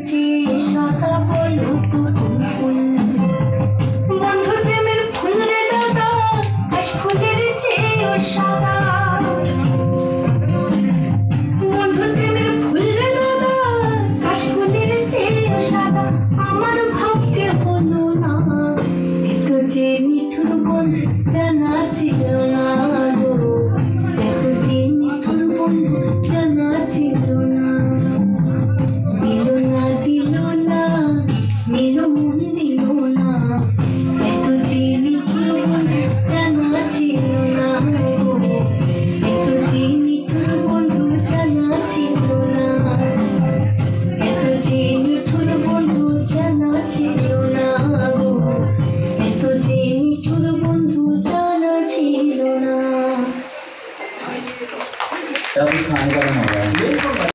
চেয়ে সাদা বলো তো কোন ফুল? বন্ধুর প্রেমের ফুল রে দাদা, কাশ ফুলের চেয়েও সাদা। বন্ধুর প্রেমের ফুল রে দাদা, কাশ ফুলের চেয়েও সাদা। আমার ভাগ্যে হলো না এত যে নিঠুর বন্ধু, জানা ছিল না গো, এত যে নিঠুর বন্ধু জানা ছিল না। দিল না দিল না, নিল মন দিল না, এত যে নিঠুর বন্ধু জানা ছিল না গো, এত যে নিঠুর বন্ধু জানা ছিল না, এত যে নিঠুর বন্ধু জানা ছিল না গো, এত যে নিঠুর বন্ধু জানা ছিল না। तब खाने का बना हुआ